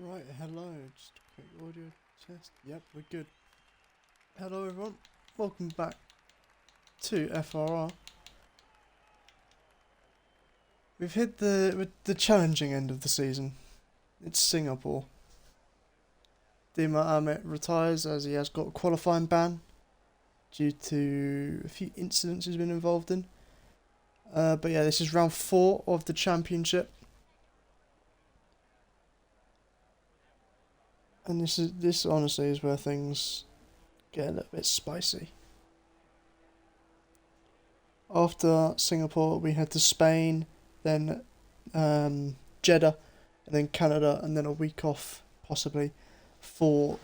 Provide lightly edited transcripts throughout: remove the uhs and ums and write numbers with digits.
Right, hello, just a quick audio test. Yep, we're good. Hello everyone, welcome back to FRR. We've hit the challenging end of the season. It's Singapore. Dima Ahmet retires as he has got a qualifying ban due to a few incidents he's been involved in. But yeah, this is round 4 of the championship. And this honestly is where things get a little bit spicy. After Singapore, we head to Spain, then Jeddah, and then Canada, and then a week off, possibly, for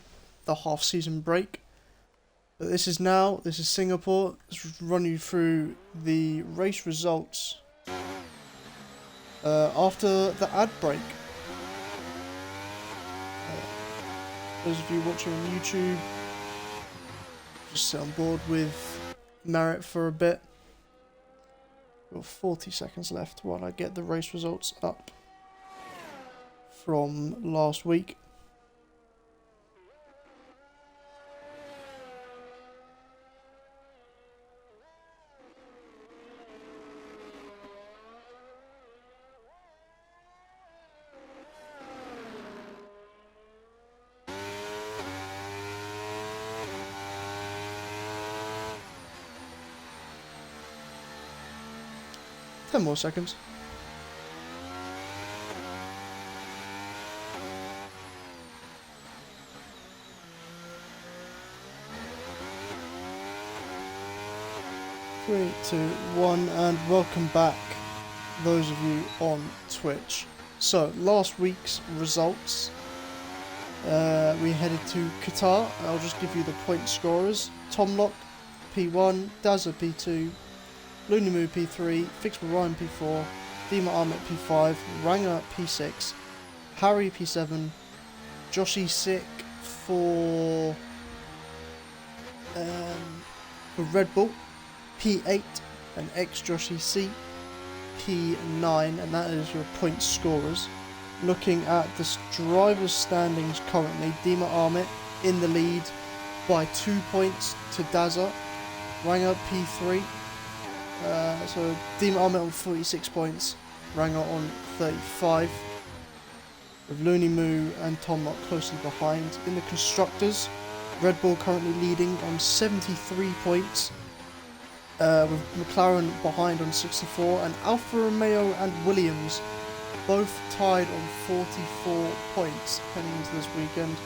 the half-season break. But this is Singapore. Let's run you through the race results after the ad break. Those of you watching on YouTube, just sit on board with Merit for a bit. We've got 40 seconds left while I get the race results up from last week. Ten more seconds. Three, two, one, and welcome back, those of you on Twitch. So, last week's results. We headed to Qatar. I'll just give you the point scorers. Tomlock, P1, Dazza, P2, Lunimu P3, Fixable Ryan P4, Dima Ahmet P5, Ranger P6, Harry P7, Joshi Sick for Red Bull, P8, and X Joshi C, P9, and that is your point scorers. Looking at the drivers' standings currently, Dima Ahmet in the lead by 2 points to Dazza, Ranger P3. So Dima Ahmet on 46 points, Ranger on 35, with Lunimu and Tomlock closely behind. In the constructors, Red Bull currently leading on 73 points, with McLaren behind on 64, and Alfa Romeo and Williams both tied on 44 points heading into this weekend.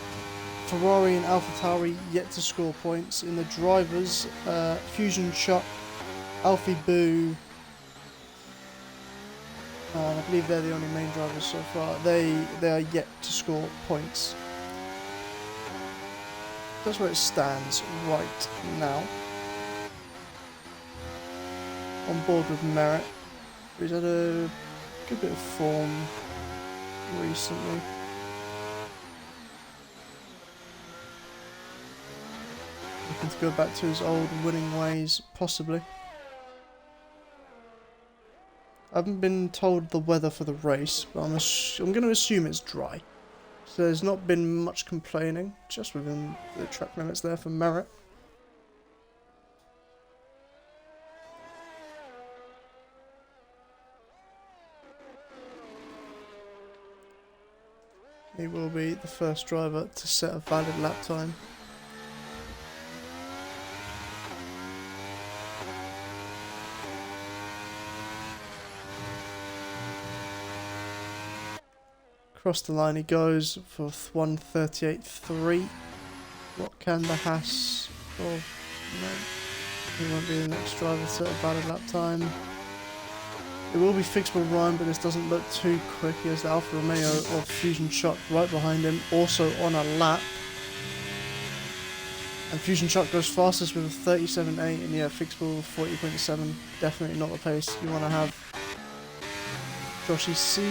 Ferrari and AlphaTauri yet to score points. In the drivers, Fusion Chuck, Alfie Boo, I believe they're the only main drivers so far. They are yet to score points. That's where it stands right now. On board with Merit, who's had a good bit of form recently. Looking to go back to his old winning ways, possibly. I haven't been told the weather for the race, but I'm going to assume it's dry. So there's not been much complaining, just within the track limits there for Merit. He will be the first driver to set a valid lap time. Across the line he goes for 1:38.3. What can the Haas? Oh no, he won't be the next driver to set a valid lap time. It will be Fixable Ryan, but this doesn't look too quick. He has the Alfa Romeo of Fusion Chuck right behind him, also on a lap. And Fusion Chuck goes fastest with a 37.8, and yeah, Fixable 40.7. Definitely not the pace you want to have. Joshi C,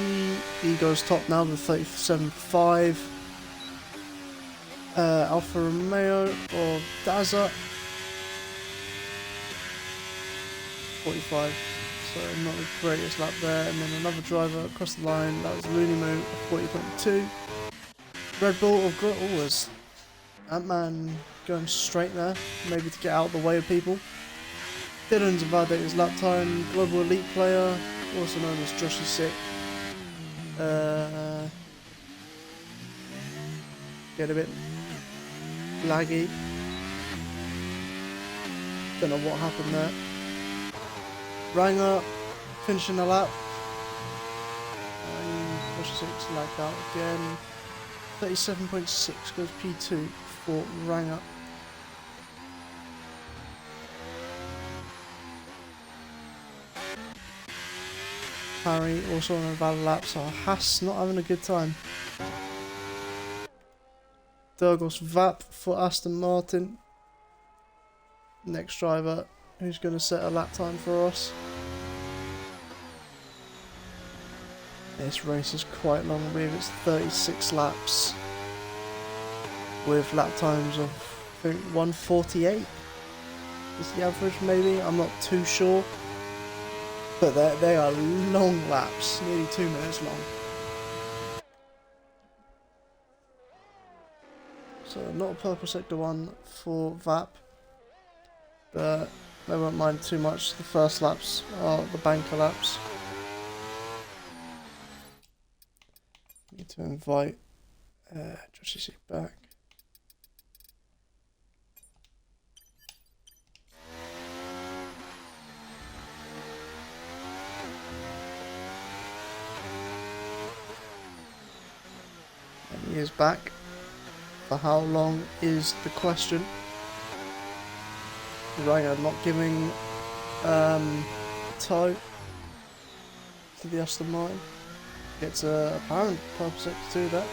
he goes top now with 37.5. Alfa Romeo or Dazza, 45. So not the greatest lap there. And then another driver across the line, that was Lunimu, 40.2. Red Bull or Grit always. Ant-Man going straight there, maybe to get out of the way of people. Dylan's invalidated his lap time. Global Elite player, also known as Joshy Sick. Get a bit laggy. Don't know what happened there. Ranger finishing the lap. And Joshy Sick's lagged out again. 37.6 goes P2 for Ranger. Harry also on a valid lap, so Haas not having a good time. Durgos Vap for Aston Martin. Next driver who's going to set a lap time for us. This race is quite long, I believe it's 36 laps. With lap times of, I think, 148 is the average maybe, I'm not too sure. But they are long laps, nearly 2 minutes long. So not a purple sector one for VAP, but they won't mind too much. The first laps are the banker laps. Need to invite Joshy Sick back. He is back. For how long is the question? Ranger not giving toe to the Aston Martin. It's a apparent purple sector to that.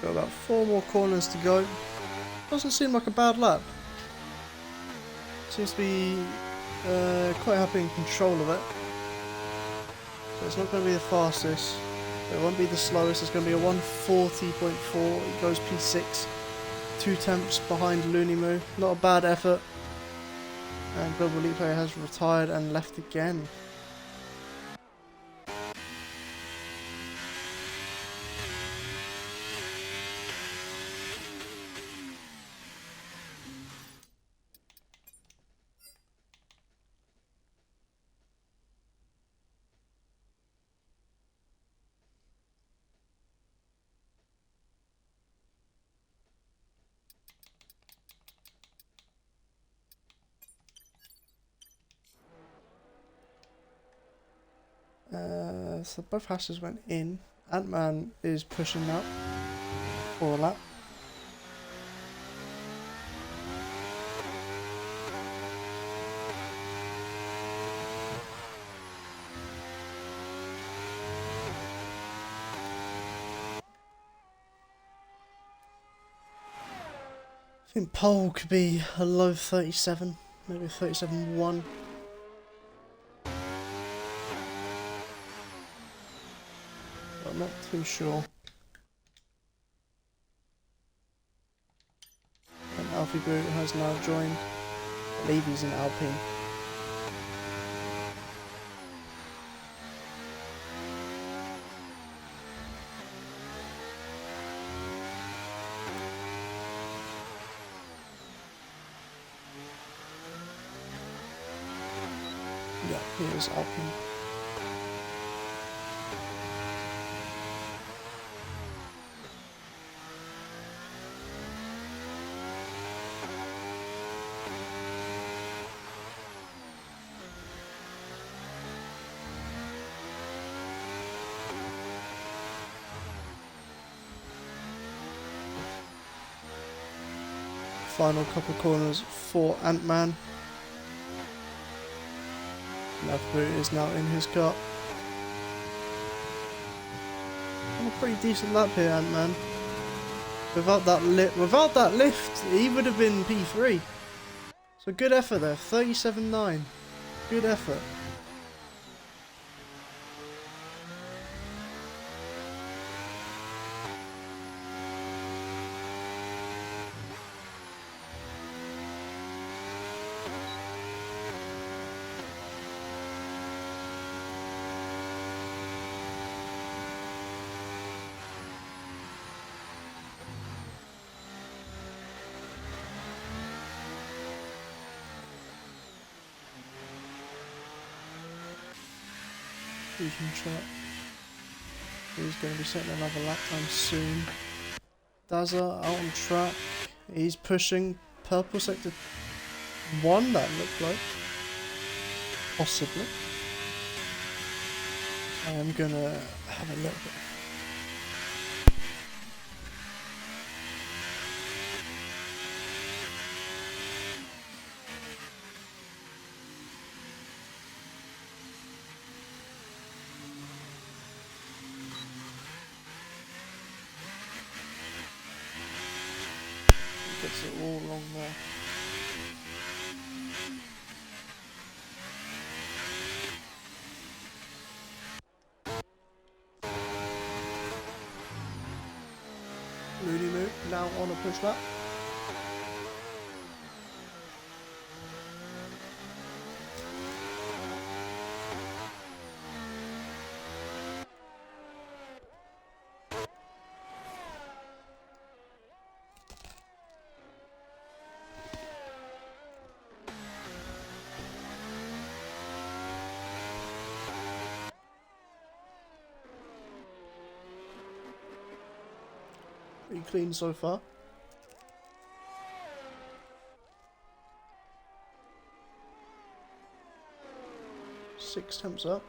Got about 4 more corners to go. Doesn't seem like a bad lap. Seems to be quite happy in control of it. So it's not going to be the fastest. It won't be the slowest. It's going to be a 140.4. It goes P6. 2 tenths behind Looney Moo. Not a bad effort. And Global Elite player has retired and left again. So both hashes went in. Ant-Man is pushing up for a lap. I think pole could be a low 37, maybe 37.1. I'm not too sure. And Alfie Boot has now joined. I believe he's in Alpine. Yeah, he is Alpine. Final couple corners for Ant-Man. Left boot is now in his car. And a pretty decent lap here, Ant-Man. Without that lift, he would have been P3. So good effort there, 37.9. Good effort. Fusion truck. He's going to be setting another lap time soon. Dazza out on track. He's pushing purple sector 1, that looked like. Possibly. I am going to have a little bit. Gets it all wrong there. Moody Moo now on a push lap. Pretty clean so far. Six temps up.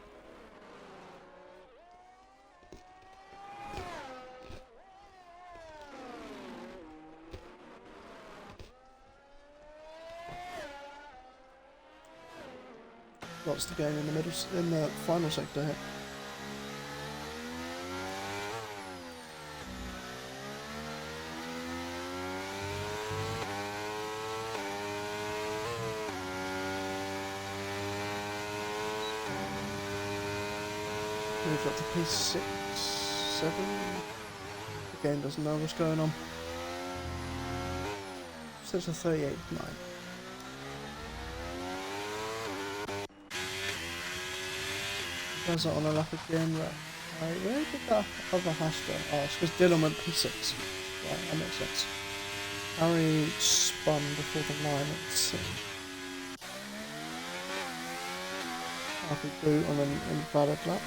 Lots to gain in the middle, in the final sector here. Moved up to P6, 7. The game doesn't know what's going on. So it's a 38.9. Does it on a lap again, right? Where did that other hash go? Oh, it's because Dylan went P6. Right, that makes sense. Harry spun before the line, let's see. I could boot on an invalid lap.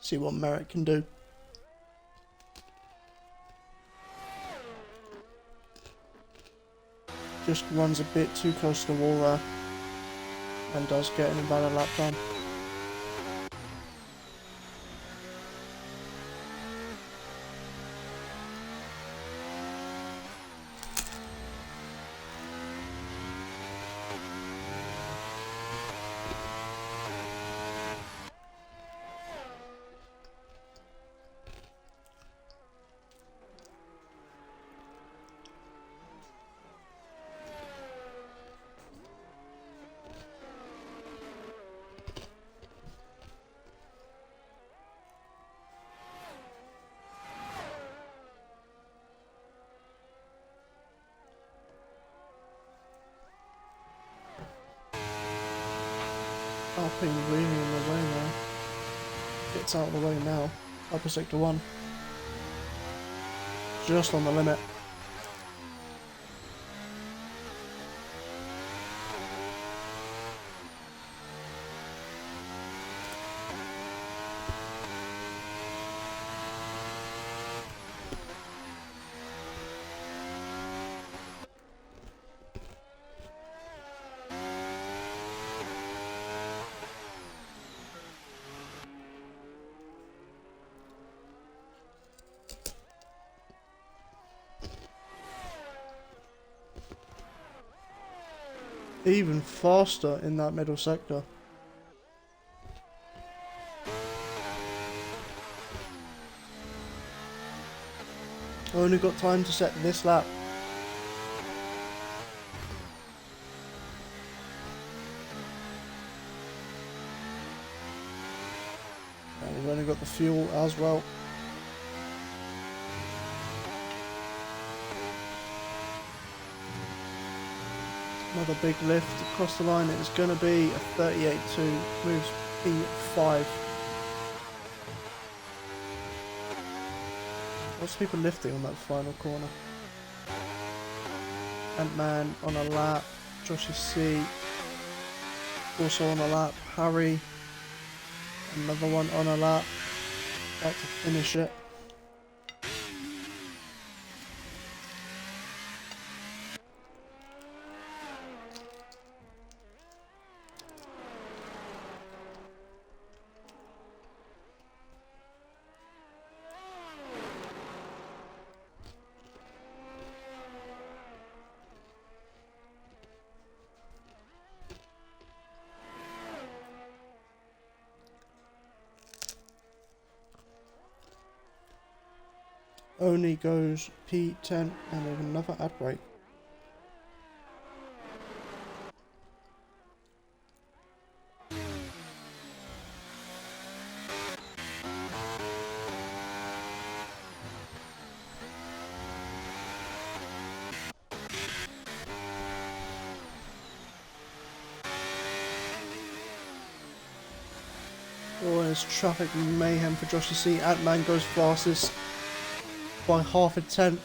See what Merritt can do. Just runs a bit too close to the wall there and does get an invalid lap time. Alpine really in the way now. Gets out of the way now. Upper sector 1. Just on the limit. Even faster in that middle sector. Only got time to set this lap. And we've only got the fuel as well. Another big lift across the line. It's going to be a 38.2. Moves P5. Lots of people lifting on that final corner. Ant-Man on a lap. Joshy C also on a lap. Harry, another one on a lap. About to finish it. Only goes P10 and another ad break. Oh, and it's traffic mayhem for Josh to see. Ant-Man goes fastest by half a tenth.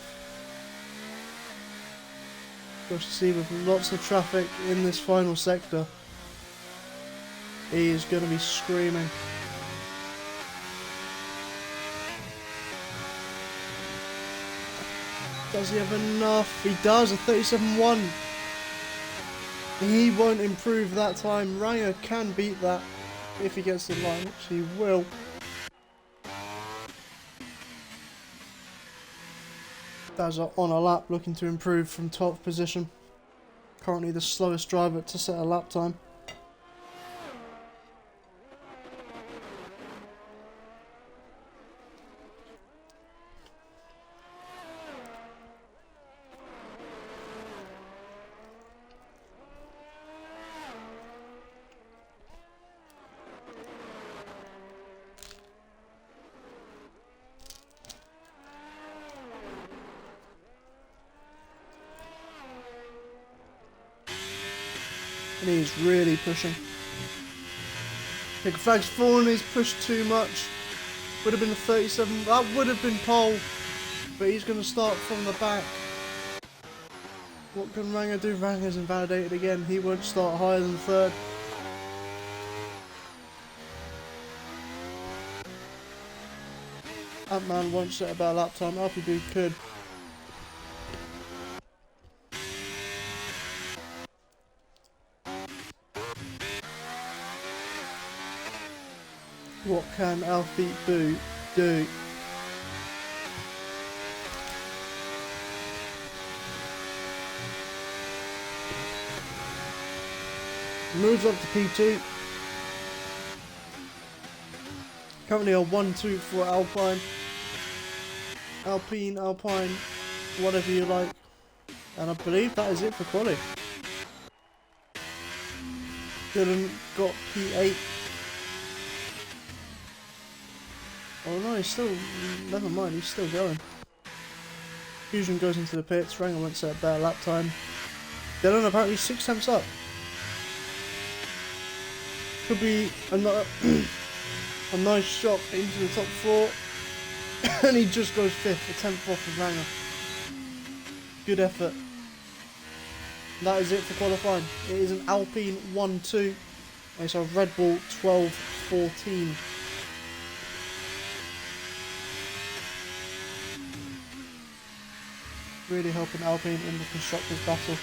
Josh to see with lots of traffic in this final sector. He is going to be screaming. Does he have enough? He does, a 37.1. He won't improve that time. Ranger can beat that if he gets the line, which he will. Dazza on a lap, looking to improve from 12th position. Currently the slowest driver to set a lap time. And he's really pushing. Big flag's fallen, he's pushed too much. Would have been a 37, that would have been pole. But he's going to start from the back. What can Ranger do? Ranger's invalidated again. He won't start higher than third. Ant-Man won't set a better lap time. LPB could. What can Alfie Boo do? Moves up to P2. Currently a 1-2 for Alpine. Alpine, whatever you like. And I believe that is it for quali. Dylan got P8. Oh no, he's still, never mind, he's still going. Fusion goes into the pits, Ranger won't set a better lap time. Dylan apparently 6 temps up. Could be a nice shot into the top 4. And he just goes 5th, a 10th off of Ranger. Good effort. That is it for qualifying. It is an Alpine 1-2. And it's a Red Bull 12-14. Really helping Alpine in the constructors' battle.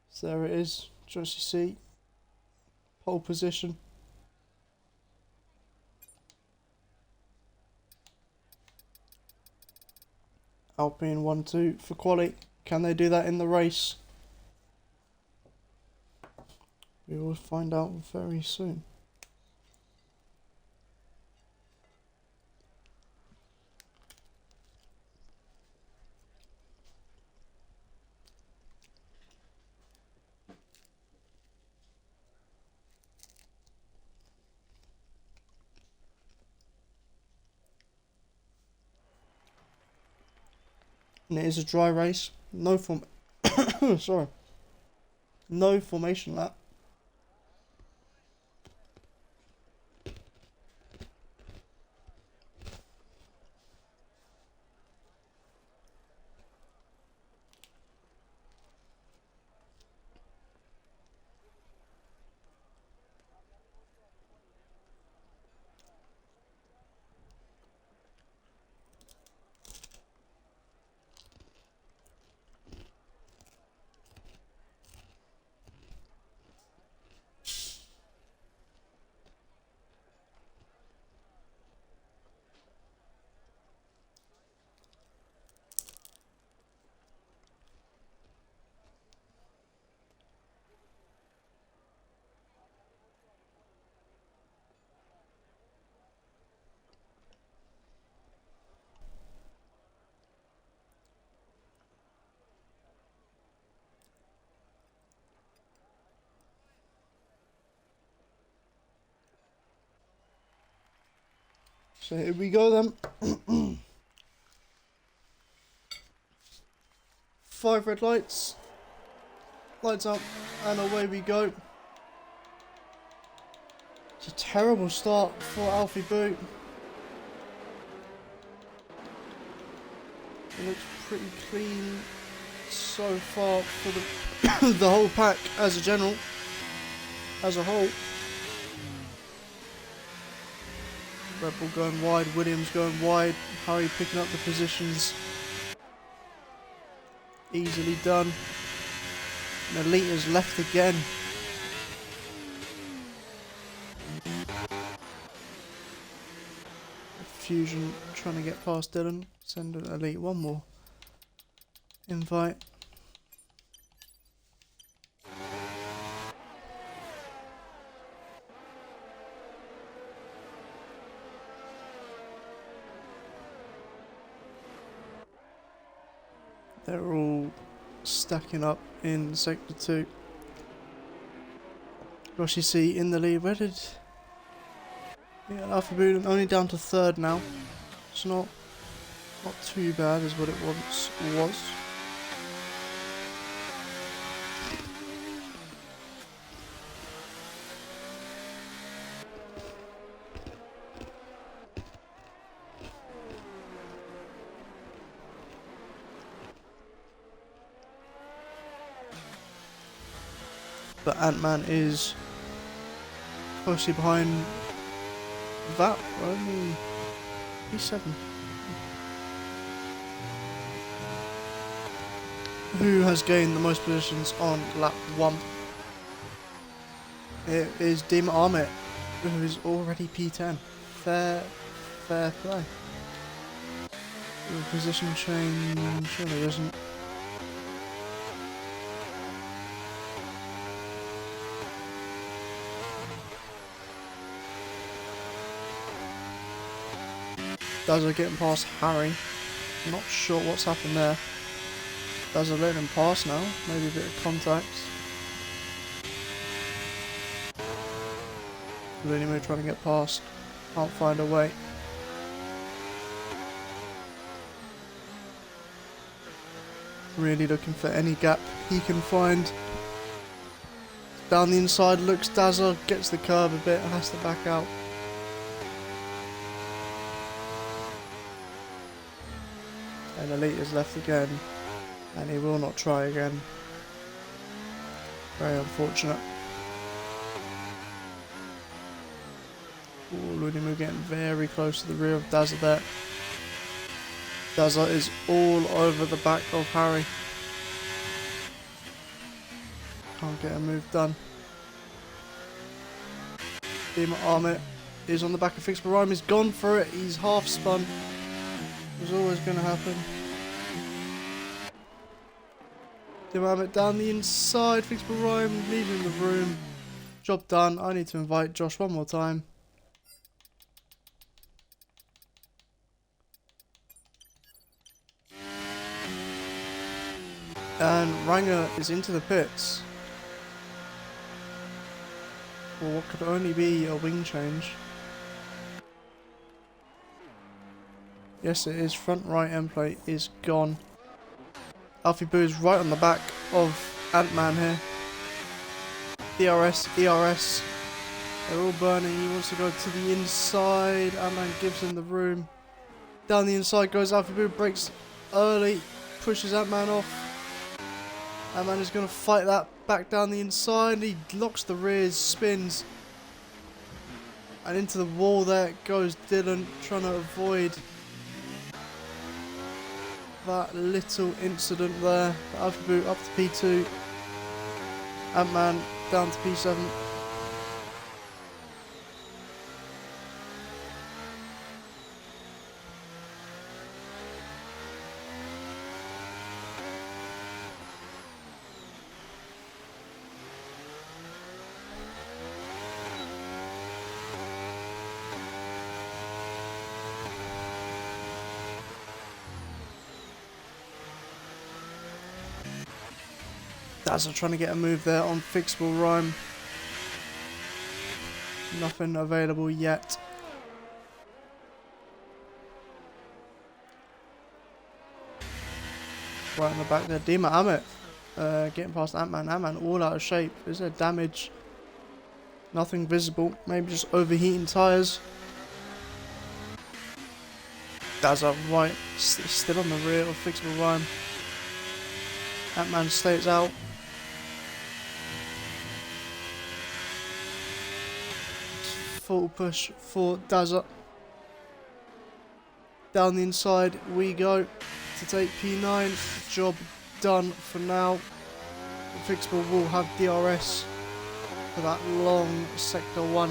So there it is, Just you see, pole position. Alpine 1-2 for quali. Can they do that in the race? We will find out very soon. And it is a dry race. No sorry. No formation lap. So here we go then. 5 red lights. Lights up and away we go. It's a terrible start for Alfie Boot. It looks pretty clean so far for the the whole pack as a general, as a whole. Red Bull going wide, Williams going wide, Harry picking up the positions. Easily done. And Elite is left again. Fusion trying to get past Dylan. Send Elite one more invite. They're all stacking up in sector 2. Rossi C in the lead. Where did... Yeah, Alpha Boot only down to 3rd now. It's not too bad as what it once was. But Ant-Man is closely behind that, only P7. Who has gained the most positions on lap 1? It is Dim Armit, who is already P10. Fair play. The position change surely isn't. Dazzler getting past Harry. Not sure what's happened there. Dazzler letting him pass now. Maybe a bit of contact. Anyway, trying to get past. Can't find a way. Really looking for any gap he can find. Down the inside looks Dazzler. Gets the curve a bit. Has to back out. And Elite is left again, and he will not try again. Very unfortunate. Ooh, Ludimu getting very close to the rear of Dazzler there. Dazzler is all over the back of Harry. Can't get a move done. Team Armit is on the back of Fixable Rhyme. He's gone for it. He's half spun. It was always going to happen. Team Armit down the inside. Fixable Rhyme leaving the room. Job done. I need to invite Josh one more time. And Ranger is into the pits. For what could only be a wing change. Yes, it is. Front right end plate is gone. Alfie Boo is right on the back of Ant-Man here. DRS, ERS. They're all burning. He wants to go to the inside. Ant-Man gives him the room. Down the inside goes Alfie Boo. Breaks early. Pushes Ant-Man off. Ant-Man is going to fight that back down the inside. He locks the rears, spins. And into the wall there goes Dylan, trying to avoid that little incident there. Alpha Boot up to P2. Ant-Man down to P7. Dazzle trying to get a move there on Fixable Rhyme. Nothing available yet. Right in the back there, Dima Amit getting past Ant-Man. Ant-Man all out of shape. Is there damage? Nothing visible. Maybe just overheating tyres. Dazzle right, still on the rear of Fixable Rhyme. Ant-Man stays out. Full push for Dazzle. Down the inside we go to take P9. Job done for now. Fixable will have DRS for that long Sector 1.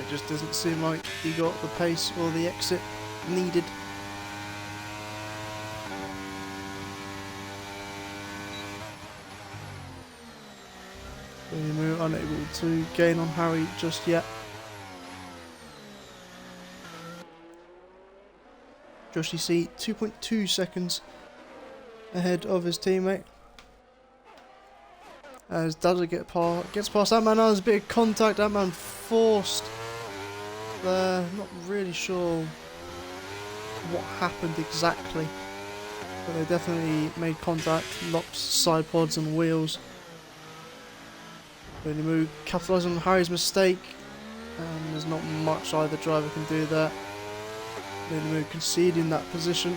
It just doesn't seem like he got the pace or the exit needed. We're unable to gain on Harry just yet. Joshy C 2.2 seconds ahead of his teammate. As Dazzle gets past Ant-Man. Now there's a bit of contact. Ant-Man forced there. Not really sure what happened exactly, but they definitely made contact. Locked side pods and wheels. Looney capitalising on Harry's mistake, and there's not much either driver can do there. Looney conceding that position.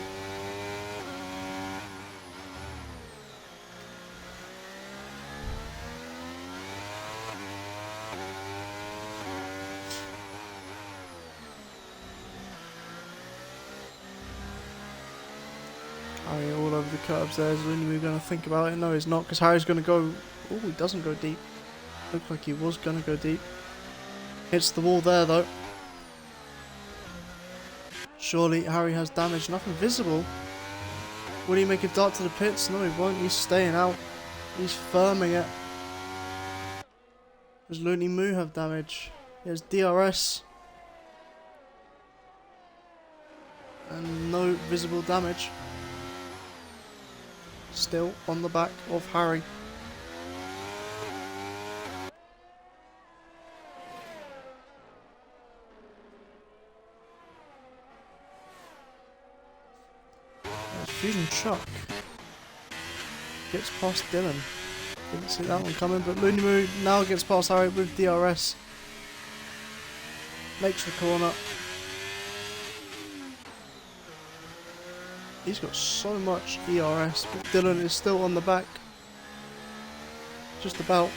Harry all over the curbs there. Is Looney going to think about it? No, he's not, because Harry's going to go. Oh, he doesn't go deep. Looked like he was going to go deep. Hits the wall there though. Surely Harry has damage. Nothing visible. Will he make a dart to the pits? No, he won't. He's staying out. He's firming it. Does Looney Moo have damage? He has DRS. And no visible damage. Still on the back of Harry. Fusion Chuck gets past Dylan. Didn't see that one coming, but Looney Moo now gets past Harry with DRS. Makes the corner. He's got so much ERS, but Dylan is still on the back. Just about.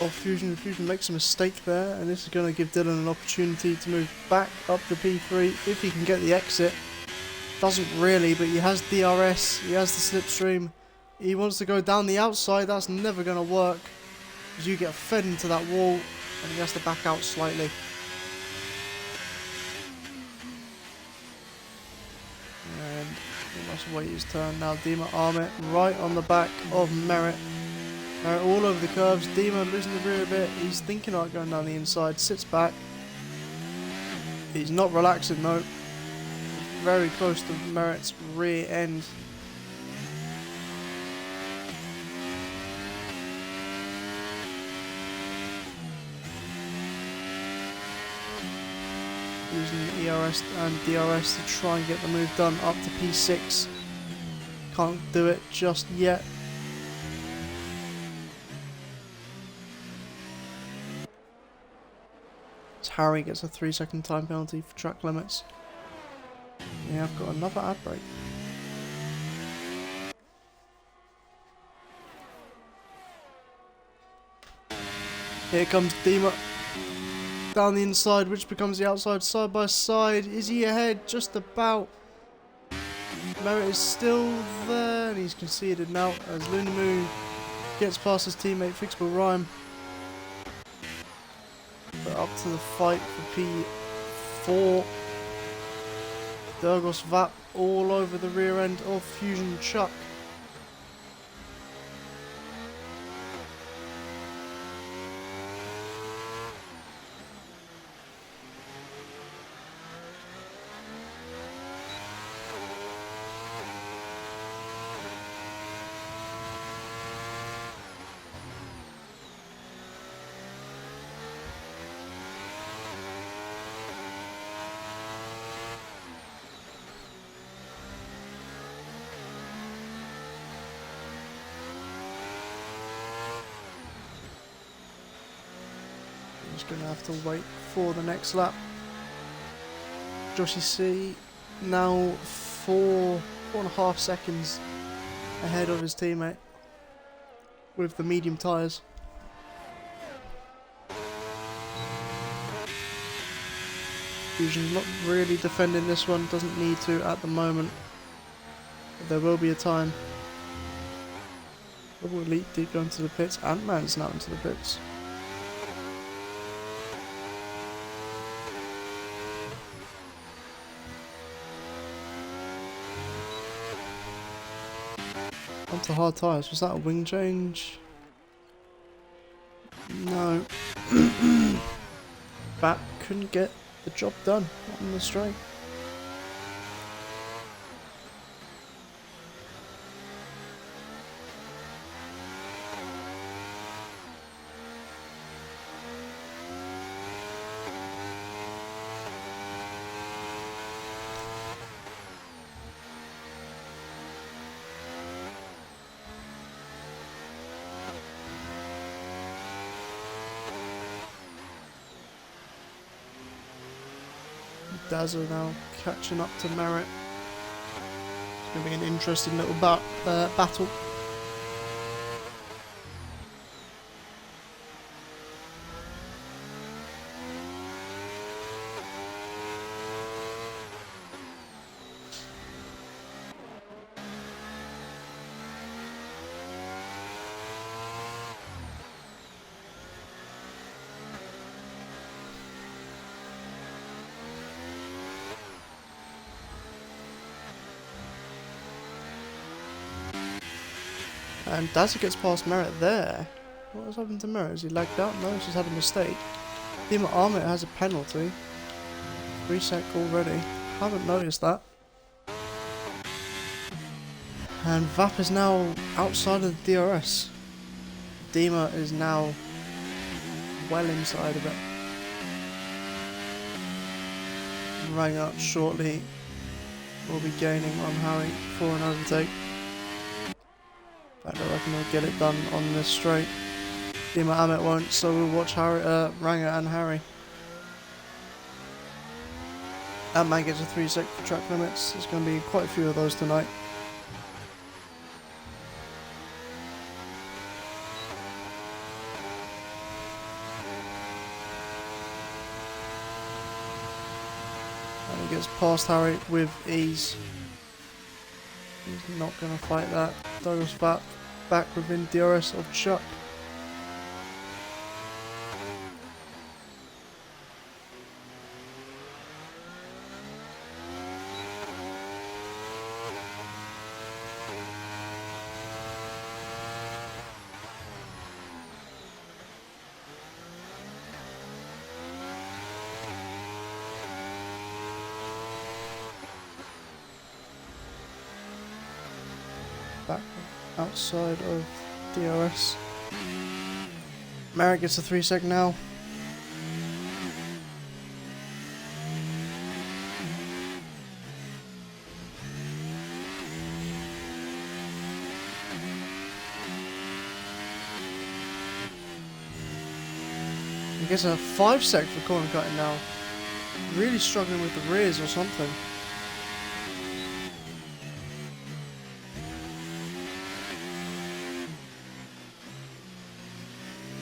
Oh, Fusion makes a mistake there, and this is going to give Dylan an opportunity to move back up to P3 if he can get the exit. Doesn't really, but he has DRS, he has the slipstream. He wants to go down the outside, that's never going to work. Because you get fed into that wall, and he has to back out slightly. And he must wait his turn. Now Dima Armit right on the back of Merritt. Merritt all over the curves. Dima losing the rear a bit. He's thinking about going down the inside. Sits back. He's not relaxing though. Very close to Merritt's rear end. Using ERS and DRS to try and get the move done up to P6. Can't do it just yet. As Harry gets a 3-second time penalty for track limits. Yeah, I've got another ad break. Here comes Dima. Down the inside, which becomes the outside, side by side. Is he ahead? Just about. Merritt is still there, and he's conceded now as Lunamu gets past his teammate Fixable Rhyme. But up to the fight for P4. Durgos Vap all over the rear end of Fusion Chuck. Just gonna have to wait for the next lap. Joshy C now 4.5 seconds ahead of his teammate with the medium tyres. Fusion not really defending this one, doesn't need to at the moment. But there will be a time. Double Elite did go into the pits, Ant-Man's now into the pits. Onto hard tyres. Was that a wing change? No. Bat couldn't get the job done on the straight. Dazzle now catching up to Merritt. It's going to be an interesting little battle. And Dazzle gets past Merritt there. What has happened to Merritt? Has he lagged out? No, he's just had a mistake. Dima Armit has a penalty. Reset already. Haven't noticed that. And Vap is now outside of the DRS. Dima is now well inside of it. Rang up shortly. Will be gaining on Harry for an overtake. I don't reckon he'll get it done on this straight. Dima Amit won't, so we'll watch Harry, Ranga and Harry. Ant-Man gets a 3-sec for track limits. There's going to be quite a few of those tonight. And he gets past Harry with ease. He's not going to fight that. Douglas back within DRS of Chuck. Back outside of DRS. Merritt gets a 3 sec now. He gets a 5 sec for corner cutting now. Really struggling with the rears or something.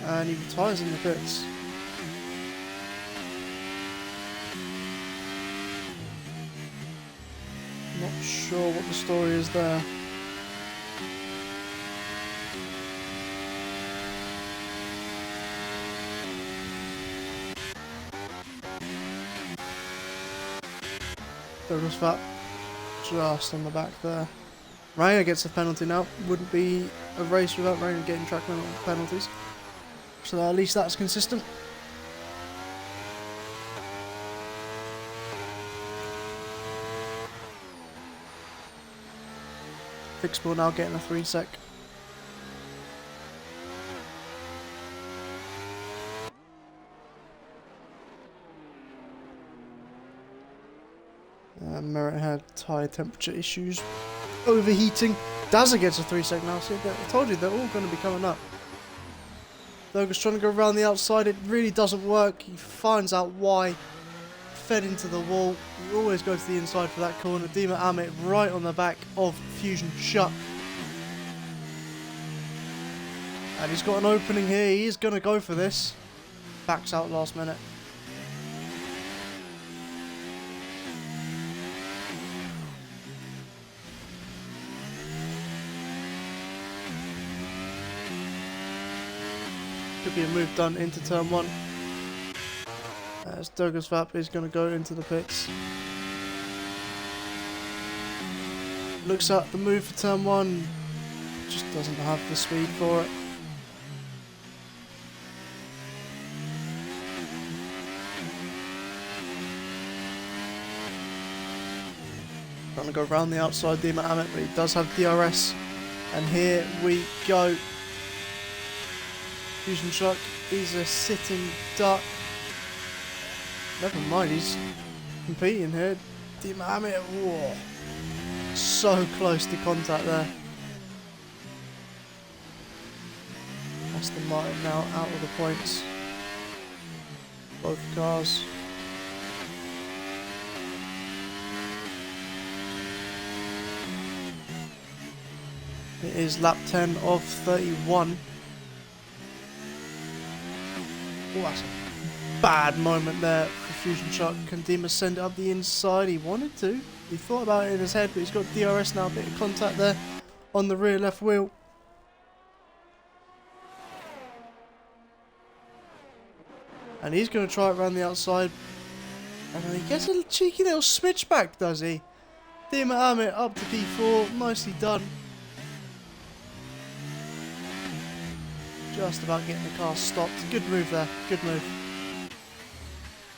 And he retires in the pits. Not sure what the story is there. Douglas Fat just on the back there. Ryan gets a penalty now. Wouldn't be a race without Ryan getting track penalties. So at least that's consistent. Fixable now getting a 3 sec. Merritt had tyre temperature issues. Overheating. Dazza gets a 3 sec now. See, I told you they're all going to be coming up. Douglas trying to go around the outside, it really doesn't work. He finds out why. Fed into the wall. You always go to the inside for that corner. Dima Amit right on the back of Fusion Chuck. And he's got an opening here. He is going to go for this. Backs out last minute. Could be a move done into turn 1. As Douglas Vap is going to go into the pits. Looks at the move for turn 1. Just doesn't have the speed for it. Trying to go around the outside, Dima Amit, but he does have DRS. And here we go. Fusion Chuck, he's a sitting duck. Never mind, he's competing here. Dima Amit, whoa. So close to contact there. Aston Martin now out of the points. Both cars. It is lap 10 of 31. Oh, that's a bad moment there for Fusion Chuck. Can Dima send it up the inside? He wanted to. He thought about it in his head, but he's got DRS now. A bit of contact there on the rear left wheel. And he's going to try it around the outside. And he gets a cheeky little smidge back, does he? Dima Amit up to P4. Nicely done. Just about getting the car stopped. Good move there. Good move.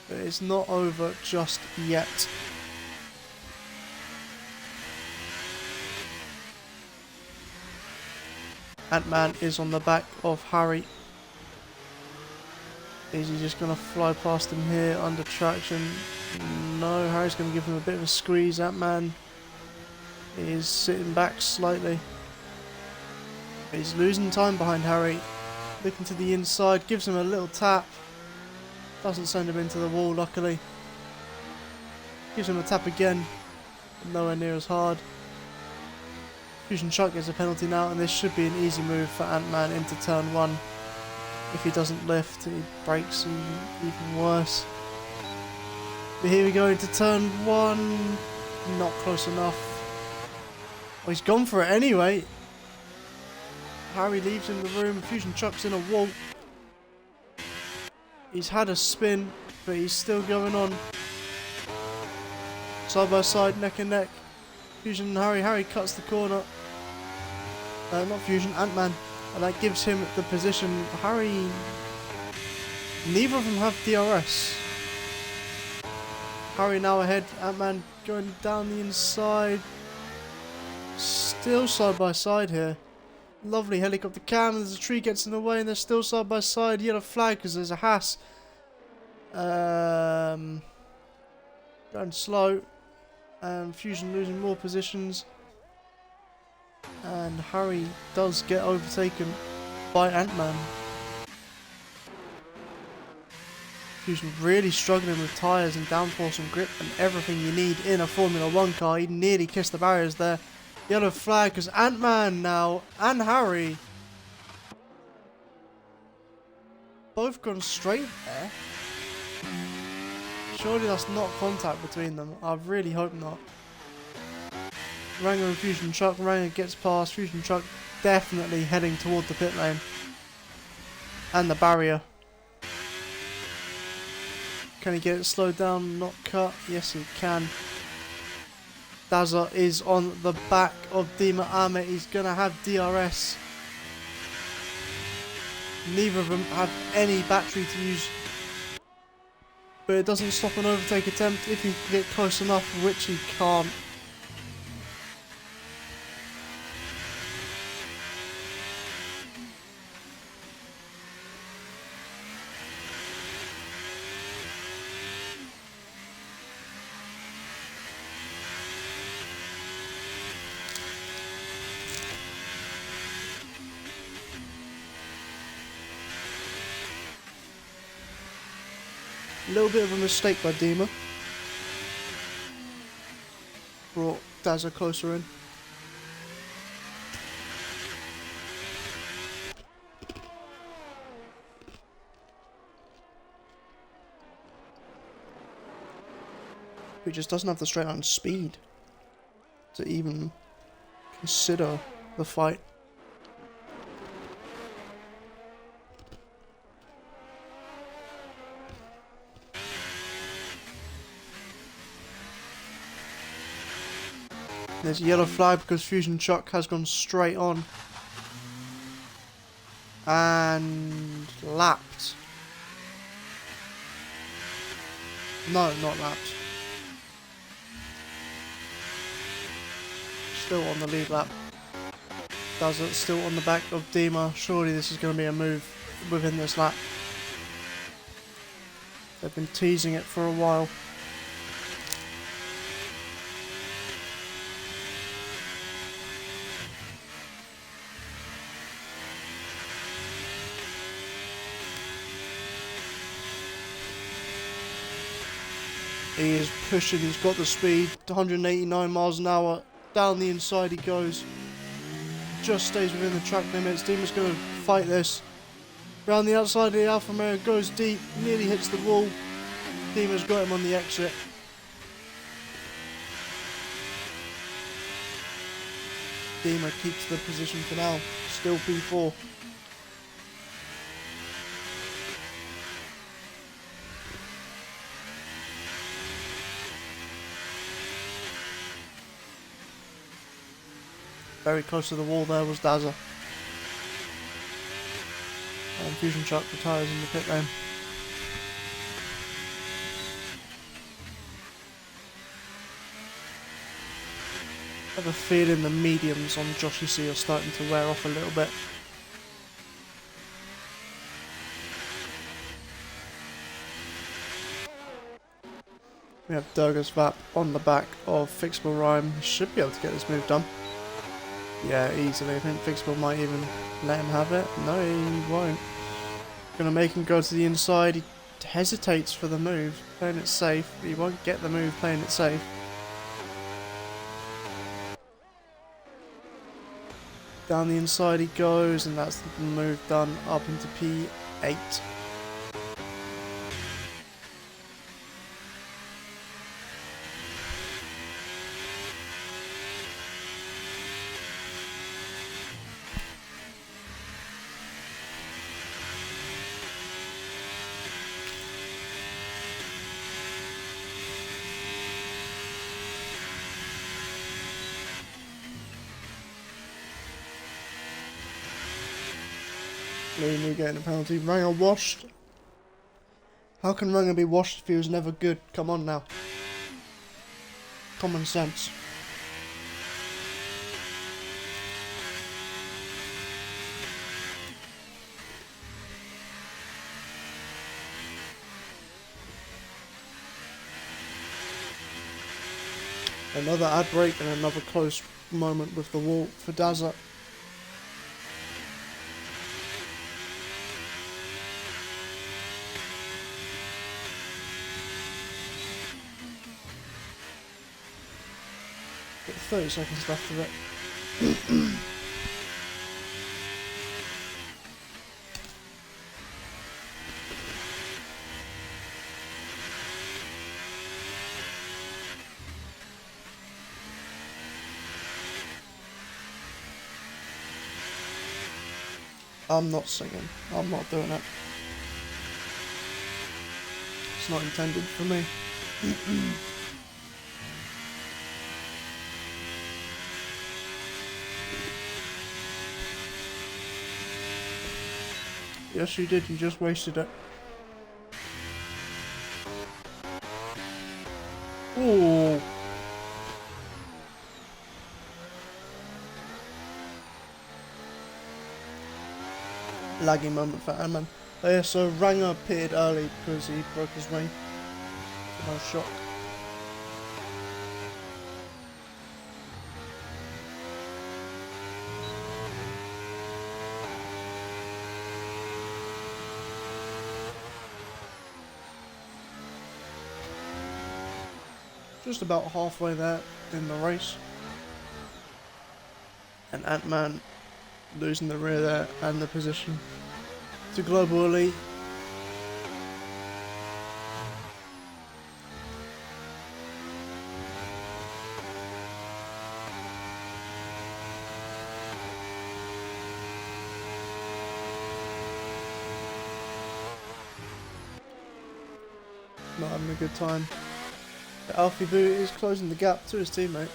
But it's not over just yet. Ant-Man is on the back of Harry. Is he just going to fly past him here under traction? No, Harry's going to give him a bit of a squeeze. Ant-Man is sitting back slightly. He's losing time behind Harry. Looking to the inside, gives him a little tap. Doesn't send him into the wall, luckily. Gives him a tap again. Nowhere near as hard. Fusion Chuck gets a penalty now, and this should be an easy move for Ant-Man into turn 1. If he doesn't lift, he breaks even worse. But here we go into turn 1. Not close enough. Oh, he's gone for it anyway. Harry leaves in the room. Fusion Chuck's in a wall. He's had a spin, but he's still going on. Side by side, neck and neck. Fusion and Harry. Harry cuts the corner. Not Fusion, Ant-Man. And that gives him the position. Harry... Neither of them have DRS. Harry now ahead. Ant-Man going down the inside. Still side by side here. Lovely helicopter cam. There's a tree gets in the way and they're still side by side. Yellow flag because there's a Haas. Going slow. Fusion losing more positions. And Harry does get overtaken by Ant-Man. Fusion really struggling with tyres and downforce and grip and everything you need in a Formula 1 car. He nearly kissed the barriers there. Yellow flag because Ant-Man now and Harry both gone straight there. Surely that's not contact between them. I really hope not. Ranger and Fusion Truck. Ranger gets past. Fusion Truck definitely heading toward the pit lane. And the barrier. Can he get it slowed down, not cut? Yes, he can. Daza is on the back of Dima Ahmet. He's going to have DRS. Neither of them have any battery to use. But it doesn't stop an overtake attempt if he can get close enough, which he can't. A little bit of a mistake by Dima. Brought Daza closer in. He just doesn't have the straight line speed to even consider the fight. There's a yellow flag because Fusion Chuck has gone straight on. And lapped. No, not lapped. Still on the lead lap. Does it still on the back of Dima. Surely this is going to be a move within this lap. They've been teasing it for a while. He is pushing, he's got the speed, 189 miles an hour, down the inside he goes. Just stays within the track limits. Dima's going to fight this. Round the outside of the Alfa Romeo, goes deep, nearly hits the wall. Dima's got him on the exit. Dima keeps the position for now, still P4. Very close to the wall there was Daza. And Fusion Truck retires in the pit lane. I have a feeling the mediums on Joshy C are starting to wear off a little bit. We have Durga's Vap on the back of Fixable Rhyme. He should be able to get this move done. Yeah, easily. I think Fixable might even let him have it. No, he won't. Gonna make him go to the inside. He hesitates for the move, playing it safe. He won't get the move playing it safe. Down the inside he goes, and that's the move done up into P8. Looney getting a penalty. Ranger washed. How can Ranger be washed if he was never good? Come on now. Common sense. Another ad break and another close moment with the wall for Dazza. Got 30 seconds left of it. I'm not singing. I'm not doing it. It's not intended for me. Yes, you did. You just wasted it. Ooh. Laggy moment for Ant-Man. Oh yeah, so Ranger pitted early because he broke his ring. No shock. Just about halfway there in the race. And Ant-Man losing the rear there and the position to Global Elite. Not having a good time. But Alfie Boo is closing the gap to his teammate.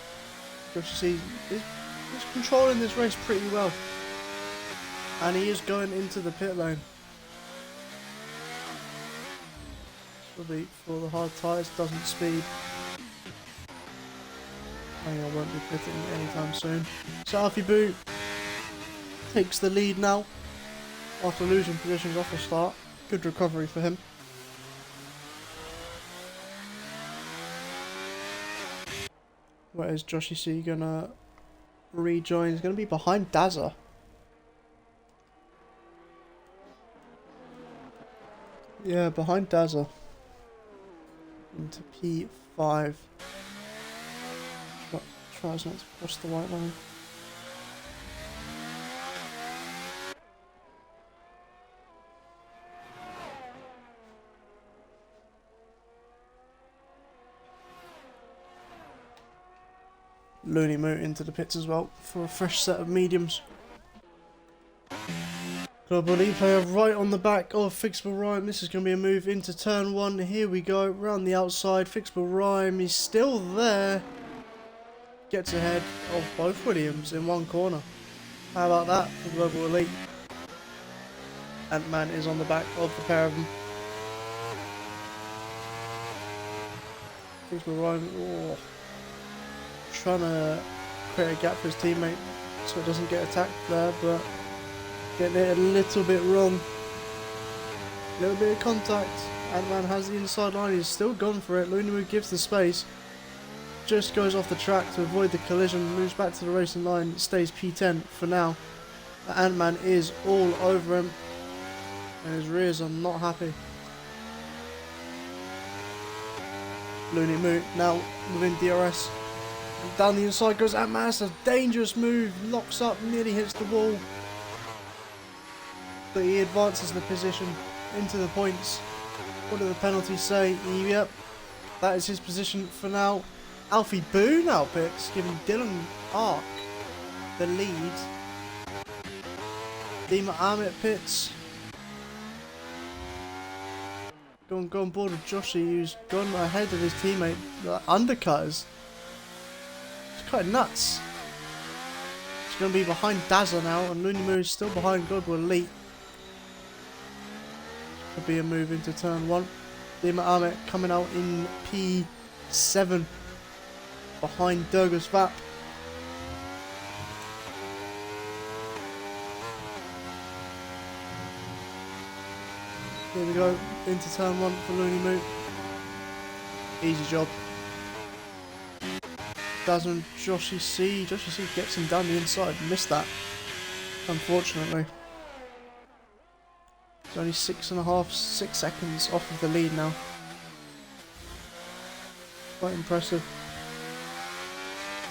Josh is controlling this race pretty well. And he is going into the pit lane. This will be for the hard tyres, doesn't speed. I think I won't be pitting anytime soon. So Alfie Boo takes the lead now after losing positions off the start. Good recovery for him. Where is Joshy C gonna rejoin? He's gonna be behind Dazza. Yeah, behind Dazza. Into P5. Tries not to cross the white line. Looney Moo into the pits as well for a fresh set of mediums. Global Elite player right on the back of Fixable Rhyme. This is going to be a move into turn 1. Here we go, round the outside. Fixable Rhyme is still there. Gets ahead of both Williams in one corner. How about that for Global Elite? Ant-Man is on the back of the pair of them. Fixable Rhyme, oh, trying to create a gap for his teammate so it doesn't get attacked there, but getting it a little bit wrong. A little bit of contact. Ant-Man has the inside line. He's still gone for it. Looney Moo gives the space. Just goes off the track to avoid the collision. Moves back to the racing line. Stays P10 for now. Ant-Man is all over him. And his rears are not happy. Looney Moo now within DRS. And down the inside goes Ant-Man. It's a dangerous move. Locks up. Nearly hits the wall. But he advances the position into the points. What do the penalties say? Yep, that is his position for now. Alfie Boo now picks, giving Dylan Ark the lead. Dima Amit pits. Go on board with Joshy, who's gone ahead of his teammate. The undercutters. It's quite nuts. He's going to be behind Dazza now, and Looney Moo is still behind Global Elite. Could be a move into turn 1. Dima Ahmet coming out in P7 behind Durgus Vap. Here we go, into turn 1 for Looney Moo. Easy job. Doesn't Joshy C. Joshy C gets him down the inside. Missed that, unfortunately. He's only 6 seconds off of the lead now. Quite impressive.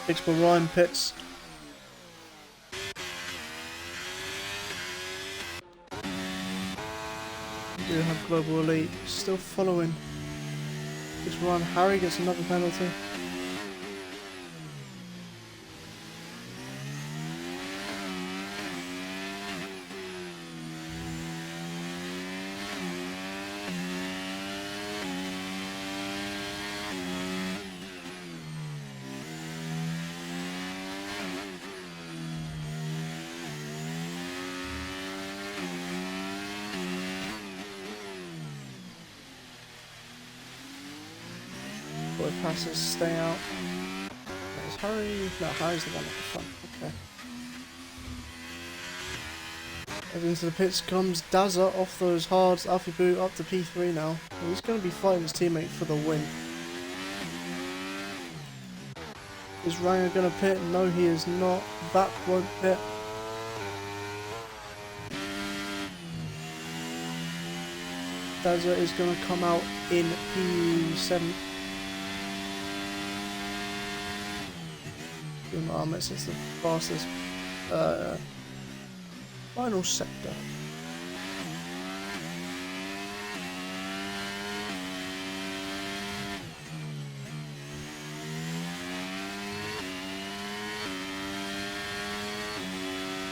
Big Ryan pits. We do have Global Elite still following. Big Ryan. Harry gets another penalty. Boy passes, stay out. There's Harry. No, Harry's the one at the front. Okay. As into the pits comes Dazza off those hards. Alfie Boo up to P3 now. And he's going to be fighting his teammate for the win. Is Ranger going to pit? No, he is not. Vap won't pit. Dazza is going to come out in P7. Ahmet is the fastest final sector.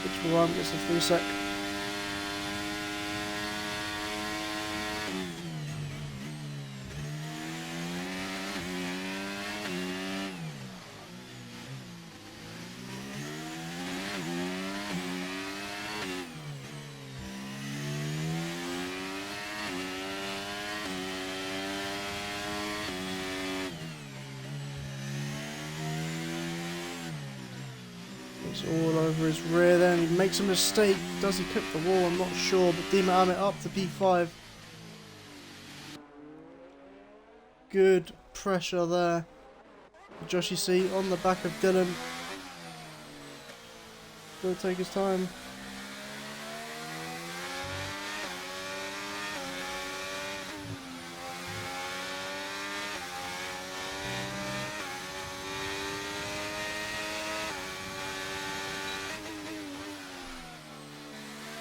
Which will run gets a 3 sec. It's all over his rear then. He makes a mistake. Does he clip the wall? I'm not sure. But Dima Ahmet up to P5. Good pressure there. Joshy C on the back of Dylan. Will take his time.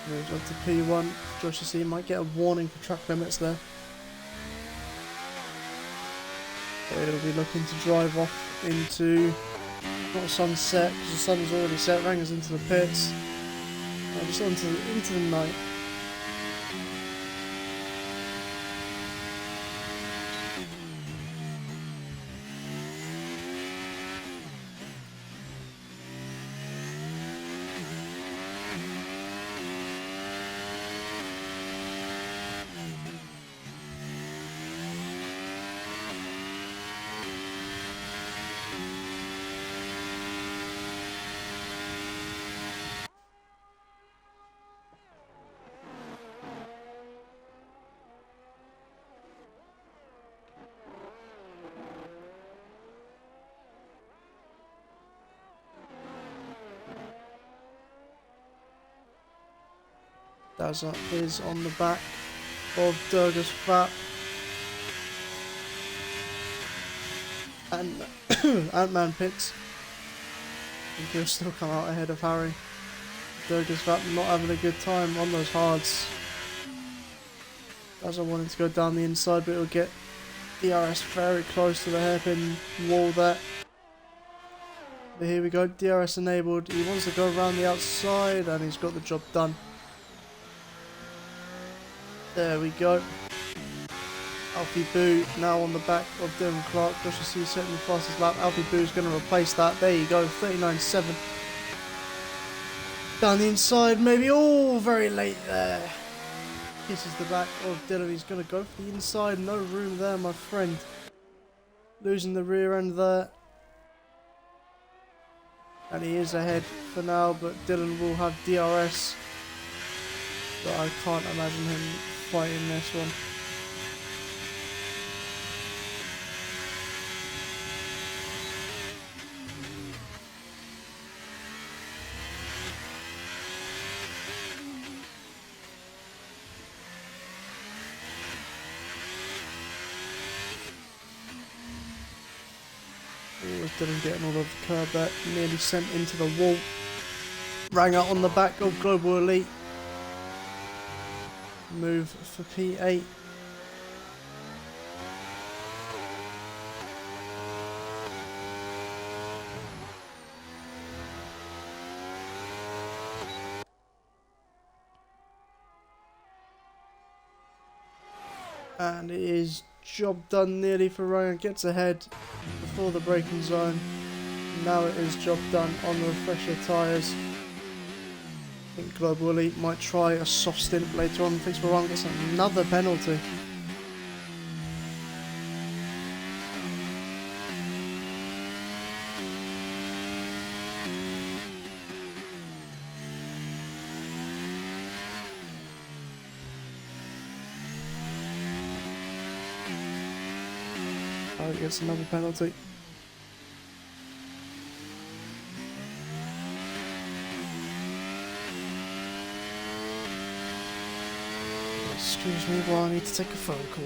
Moves on to P1. Joshy C might get a warning for track limits there. He'll be looking to drive off into, not sunset, because the sun is already set. Ranger's into the pits. Just into the night. Dazza is on the back of Durgus Fat. And Ant-Man pits. I think he'll still come out ahead of Harry. Durgus Fat not having a good time on those hards. Dazza wanted to go down the inside, but it'll get DRS very close to the hairpin wall there. But here we go, DRS enabled. He wants to go around the outside and he's got the job done. There we go. Alfie Boo now on the back of Dylan Clark. Joshua C setting the fastest lap. Alfie Boo is going to replace that. There you go, 39.7. Down the inside, maybe. Oh, very late there. kisses the back of Dylan. He's going to go for the inside. No room there, my friend. Losing the rear end there. And he is ahead for now, but Dylan will have DRS. But I can't imagine him fighting this one. Dylan getting all of the curb there, nearly sent into the wall. Rang out on the back of Global Elite. Move for P8. And it is job done nearly for Ryan. Gets ahead before the braking zone. Now it is job done on the refresher tyres. I think Global Elite might try a soft stint later on. Thinks Ryan gets another penalty. Oh, he gets another penalty. Excuse me while I need to take a phone call.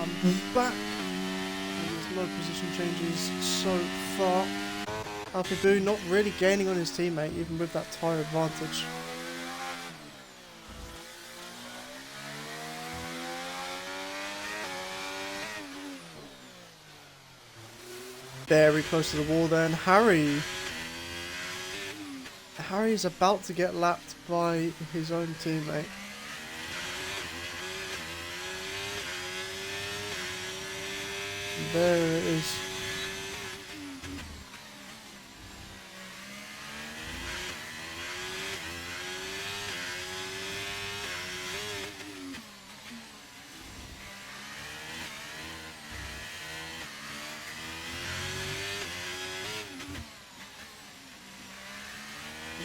I'm back. There's no position changes so far. Alpha Boo not really gaining on his teammate, even with that tyre advantage. Very close to the wall then. Harry is about to get lapped by his own teammate. There it is.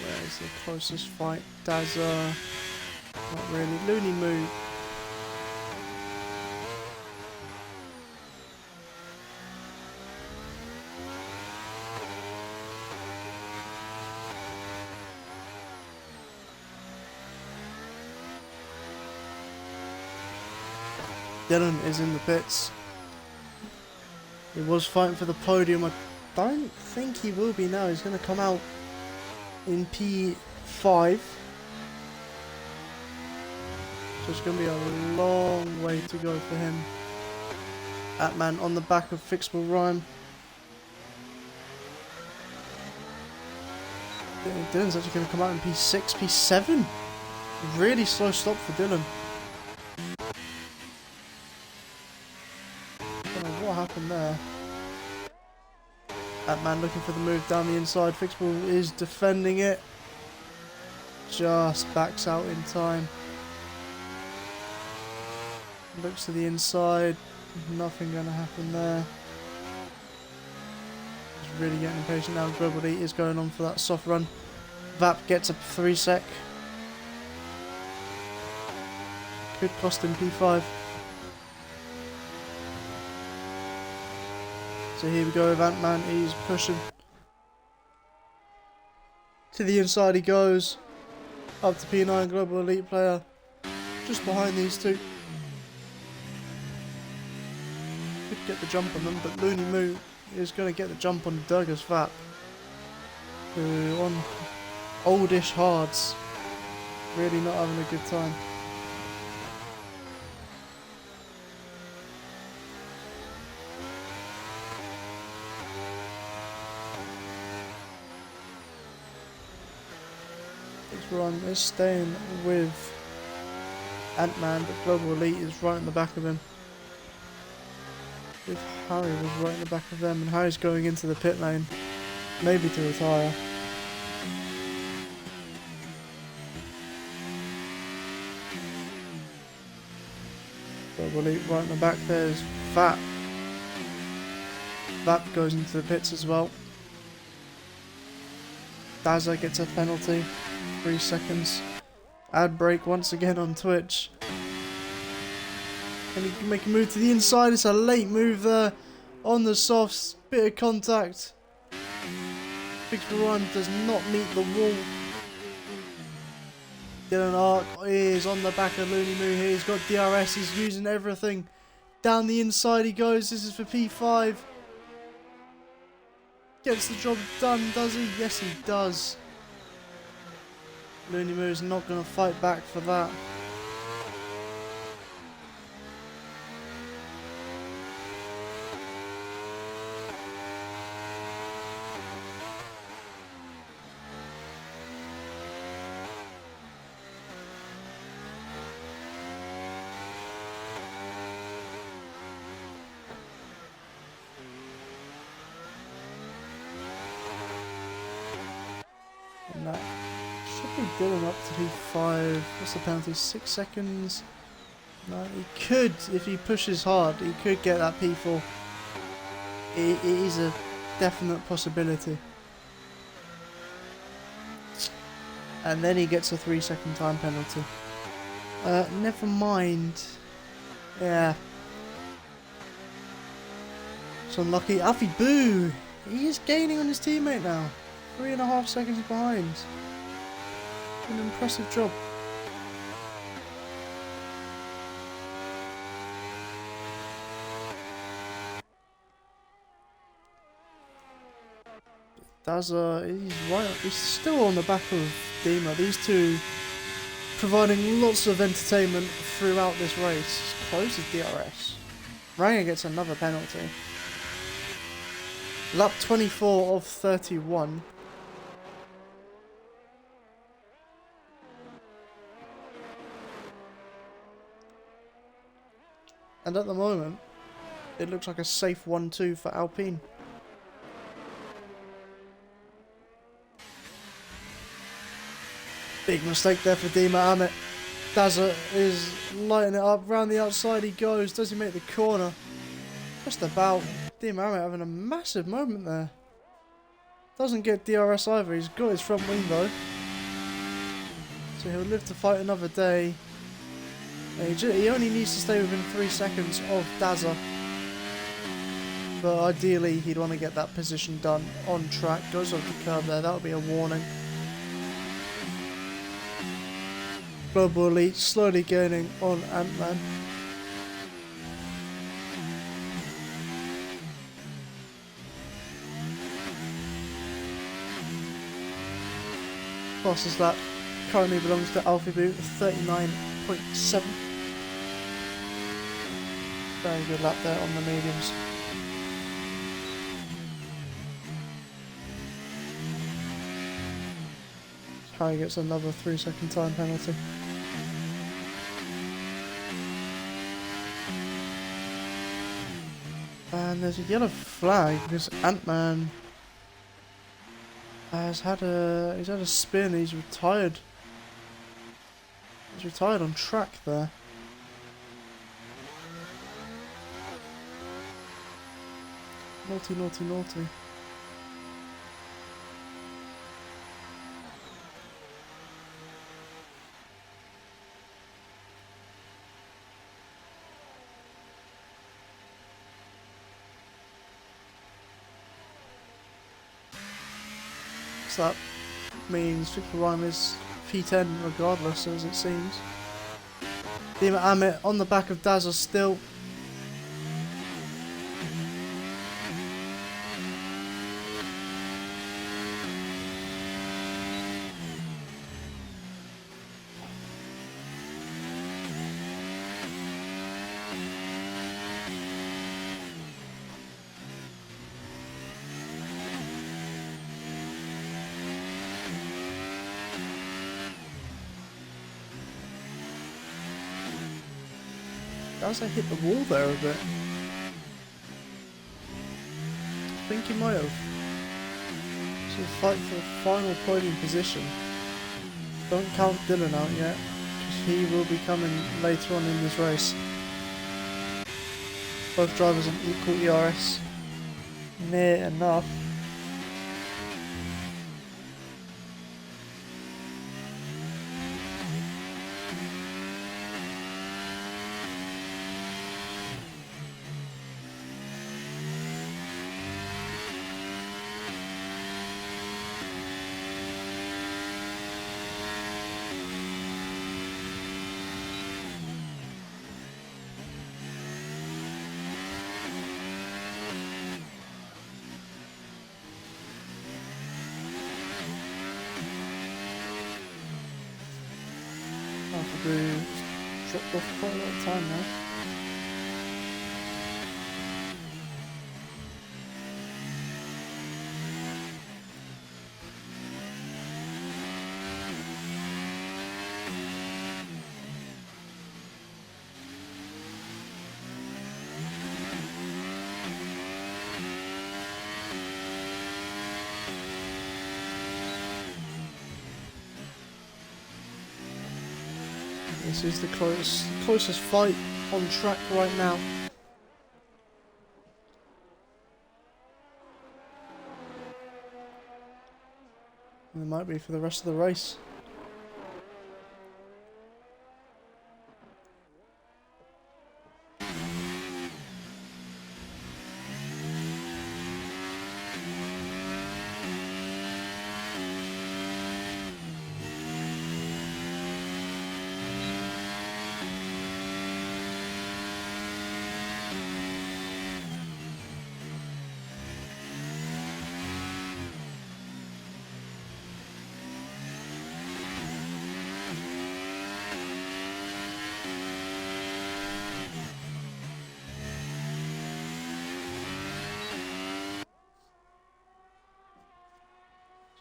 Where's the closest fight? Dazza. Not really. Looney Moo. Dylan is in the pits. He was fighting for the podium. I don't think he will be now. He's going to come out in P5. So it's going to be a long way to go for him. Atman on the back of Fixable Rhyme. Dylan's actually going to come out in P6, P7. Really slow stop for Dylan. What happened there? Atman looking for the move down the inside. Fixable is defending it. Just backs out in time. Looks to the inside. Nothing going to happen there. He's really getting impatient now. Global Elite is going on for that soft run. Vap gets a 3 sec. Could cost him P5. So here we go with Ant-Man, he's pushing. To the inside he goes. Up to P9, Global Elite player. Just behind these two. Could get the jump on them, but Looney Moo is going to get the jump on Douglas Vap. Who on oldish hards. Really not having a good time. This run is staying with Ant-Man, but Global Elite is right in the back of him. If Harry was right in the back of them, and Harry's going into the pit lane, maybe to retire. Global Elite right in the back. There's Vap. Vap goes into the pits as well. Dazza gets a penalty, 3 seconds. Ad break once again on Twitch. And he can make a move to the inside. It's a late move there on the softs. Bit of contact. Big Run does not meet the wall. Dylan Ark is on the back of Looney Moo here. He's got DRS. He's using everything. Down the inside he goes. This is for P5. Gets the job done, does he? Yes, he does. Looney Moo is not going to fight back for that. And that should be Dylan up to P5. What's the penalty? 6 seconds? No, he could, if he pushes hard, he could get that P4. It is a definite possibility. And then he gets a 3-second time penalty. Never mind. Yeah. It's unlucky. Alfie Boo! He is gaining on his teammate now. 3.5 seconds behind. An impressive job. He's right. He's still on the back of Dima. These two providing lots of entertainment throughout this race. Closes DRS. Ranger gets another penalty. Lap 24 of 31. And at the moment, it looks like a safe 1-2 for Alpine. Big mistake there for Dima Amit. Dazza is lighting it up. Round the outside he goes. Does he make the corner? Just about. Dima Amit having a massive moment there. Doesn't get DRS either. He's got his front wing though. So he'll live to fight another day. He only needs to stay within 3 seconds of Dazza. But ideally he'd want to get that position done on track. Goes off the curb there. That would be a warning. Global Elite slowly gaining on Ant-Man. Fastest lap currently belongs to Alfie Boo, 39.7. Very good lap there on the mediums. Harry gets another 3-second time penalty. And there's a yellow flag because Ant-Man he's had a spin. He's retired. He's retired on track there. Naughty, naughty, naughty. That means Victor Rhyme is P10 regardless, as it seems. Dima Amit on the back of Dazza still. Daza hit the wall there a bit. I think he might have. So fight for the final podium position. Don't count Dylan out yet, because he will be coming later on in this race. Both drivers on equal ERS. Near enough. Dropped off quite a lot of time now. This is the closest fight on track right now. And it might be for the rest of the race.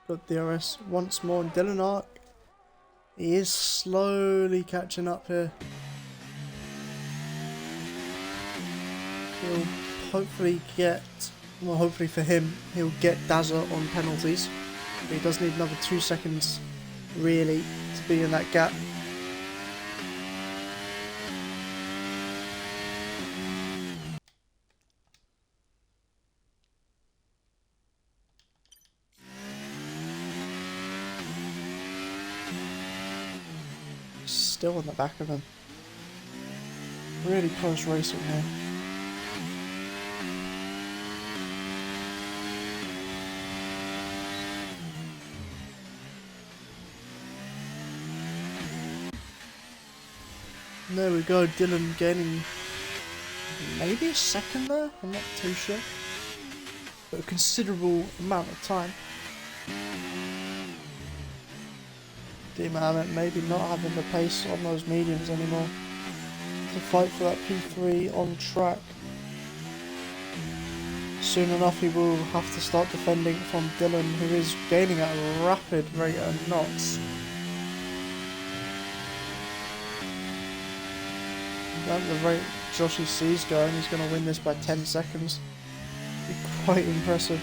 Got DRS once more, and Dylan Ark, he is slowly catching up here. He'll hopefully get, well, hopefully for him, he'll get Daza on penalties. But he does need another 2 seconds, really, to be in that gap. Still on the back of him. Really close racing here. And there we go, Dylan gaining maybe a second there, I'm not too sure. But a considerable amount of time. D-Man maybe not having the pace on those mediums anymore to fight for that P3 on track. Soon enough he will have to start defending from Dylan, who is gaining at a rapid rate of knots. At the rate Joshy C's going, he's going to win this by 10 seconds. Be quite impressive.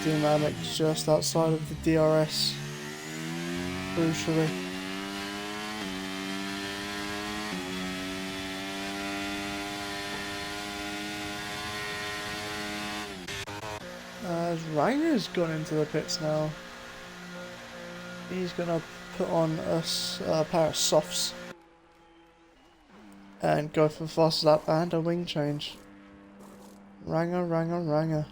Dynamic just outside of the DRS, crucially. As Ranger's gone into the pits now, he's gonna put on a pair of softs and go for the fast lap and a wing change. Ranger.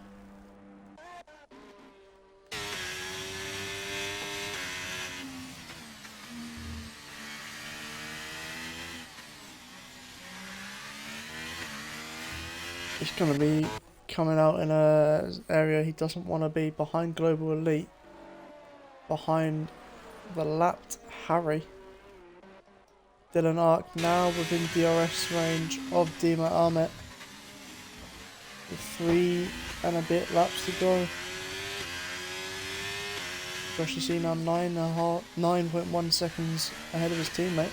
He's going to be coming out in an area he doesn't want to be, behind Global Elite, behind the lapped Harry. Dylan Ark now within DRS range of Dima Ahmet, with 3 and a bit laps to go. Josh, you see now 9.1 seconds ahead of his teammate.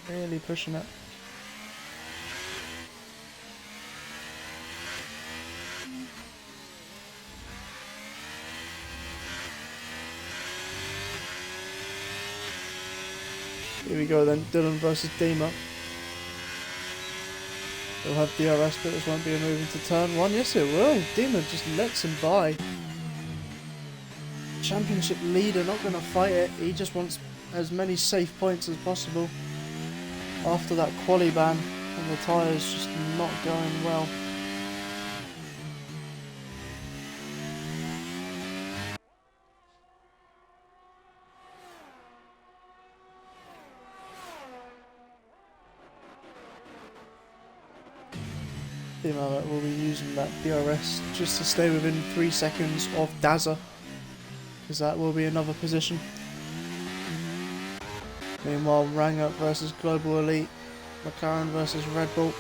Really pushing it. Here we go then, Dylan versus Dima. We'll have DRS, but this won't be a move into turn 1. Yes, it will. Dima just lets him by. Championship leader, not going to fight it. He just wants as many safe points as possible. After that quali ban, and the tyres just not going well. Dima will be using that DRS just to stay within 3 seconds of Dazza, because that will be another position. Meanwhile, Ranger versus Global Elite, McLaren versus Red Bull.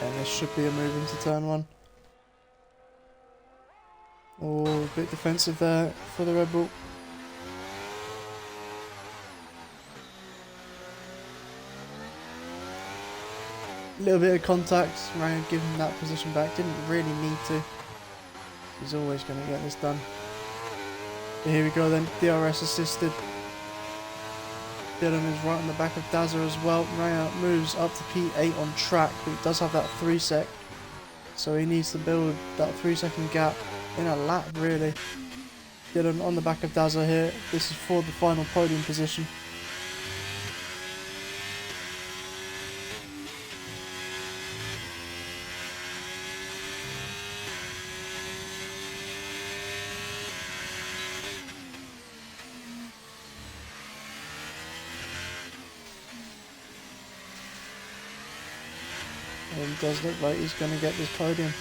And this should be a move into turn 1. Oh, a bit defensive there for the Red Bull. A little bit of contact, Ryan giving that position back, didn't really need to. He's always going to get this done. But here we go then, DRS assisted. Dylan is right on the back of Dazza as well. Ryan moves up to P8 on track, but he does have that 3 sec. So he needs to build that 3 second gap in a lap really. Dylan on the back of Dazza here. This is for the final podium position. And it does look like he's going to get this podium.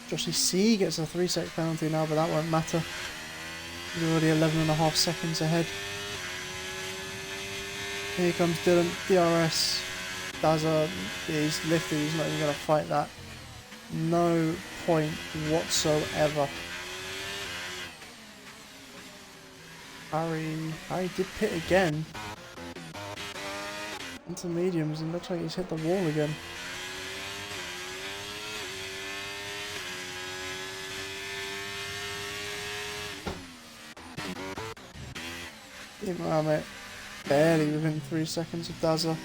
Joshy C gets a 3 sec penalty now, but that won't matter. He's already 11.5 seconds ahead. Here comes Dylan, DRS. Dazza is lifted, he's not even going to fight that. No point whatsoever. Harry did pit again. Into mediums, and looks like he's hit the wall again. Mate, barely within 3 seconds of Dazza.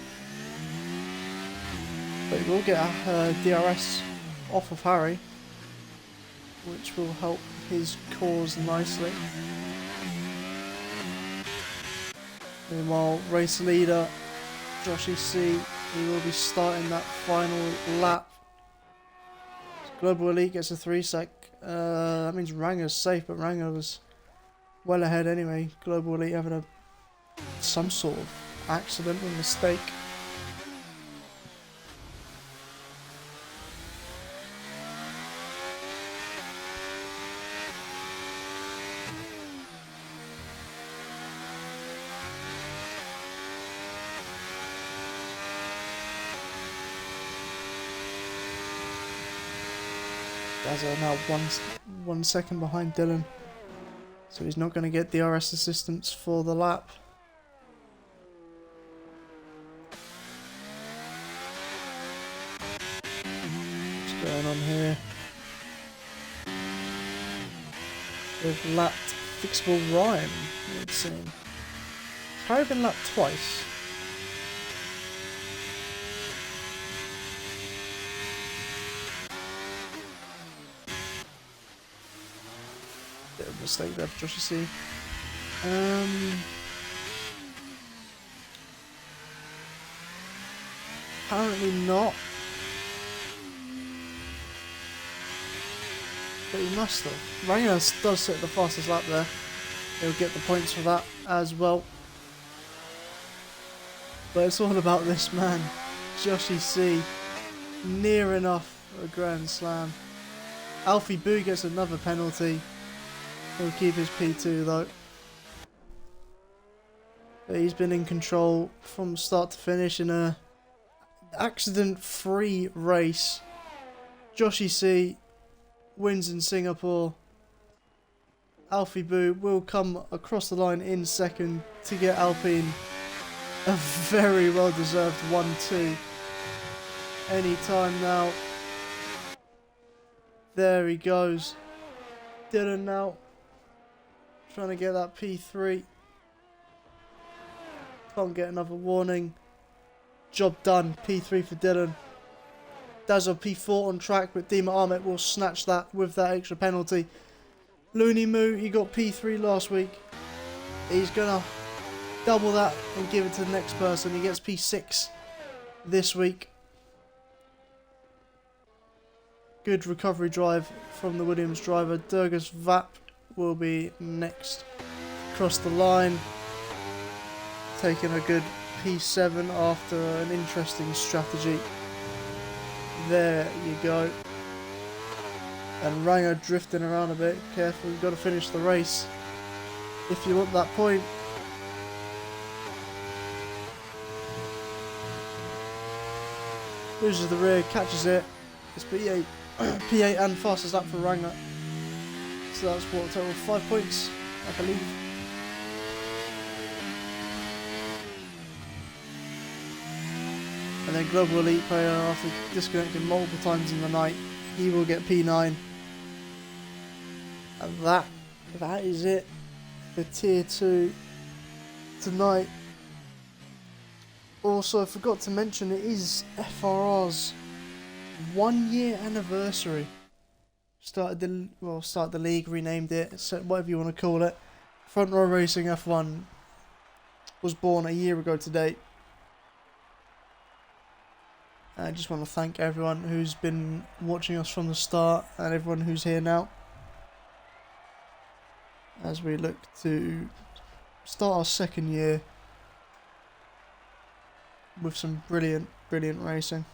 But he will get a DRS off of Harry, which will help his cause nicely. Meanwhile, race leader Joshy C, he will be starting that final lap. Global Elite gets a 3 sec. That means Ranger's safe, but Ranger was well ahead anyway. Global Elite having some sort of accident or mistake. Dazza now 1 second behind Dylan, so he's not going to get DRS assistance for the lap. What's going on here? We've lapped Fixable Rhyme, it would seem. Harry been lapped twice. Bit of a mistake there for Joshy C. Apparently not. But he must have. Ranger does set the fastest lap there. He'll get the points for that as well. But it's all about this man, Joshy C. Near enough a Grand Slam. Alfie Boo gets another penalty. He'll keep his P2 though. But he's been in control from start to finish in a accident-free race. Joshy C wins in Singapore. Alfie Boo will come across the line in second to get Alpine a very well-deserved 1-2. Anytime now. There he goes. Dylan now trying to get that P3. Can't get another warning. Job done. P3 for Dylan. Dazzle P4 on track, but Dima Ahmet will snatch that with that extra penalty. Looney Moo, he got P3 last week. He's going to double that and give it to the next person. He gets P6 this week. Good recovery drive from the Williams driver. Durgas Vap will be next across the line. Taking a good P7 after an interesting strategy. There you go. And Ranger drifting around a bit. Careful, you've got to finish the race if you want that point. Loses the rear, catches it. It's P8. P8 and fastest lap for Ranger. So that's what, a total of 5 points, I believe. And then Global Elite player, after disconnecting multiple times in the night, he will get P9. And that is it for Tier 2 tonight. Also, I forgot to mention it is FRR's 1 year anniversary. Started the league, renamed it, so whatever you want to call it. Front Row Racing F1 was born a year ago today. I just want to thank everyone who's been watching us from the start and everyone who's here now, as we look to start our second year with some brilliant racing.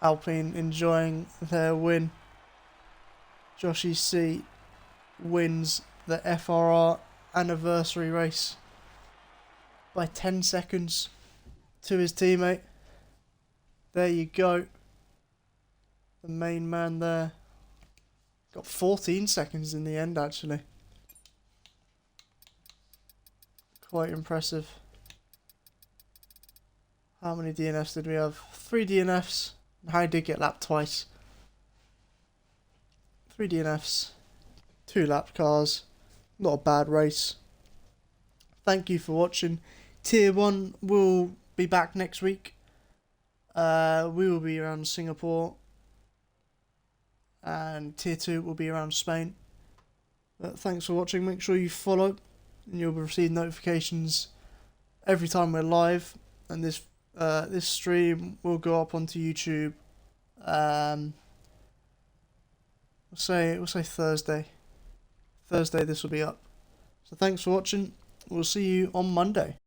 Alpine enjoying their win. Joshy C wins the FRR anniversary race by 10 seconds to his teammate. There you go. The main man there. Got 14 seconds in the end, actually. Quite impressive. How many DNFs did we have? 3 DNFs. I did get lapped twice. 3 DNFs. 2 lap cars. Not a bad race. Thank you for watching. Tier 1 will be back next week. We will be around Singapore. And Tier 2 will be around Spain. Thanks for watching. Make sure you follow and you'll receive notifications every time we're live. And this stream will go up onto YouTube. We'll say Thursday. Thursday this will be up. So thanks for watching. We'll see you on Monday.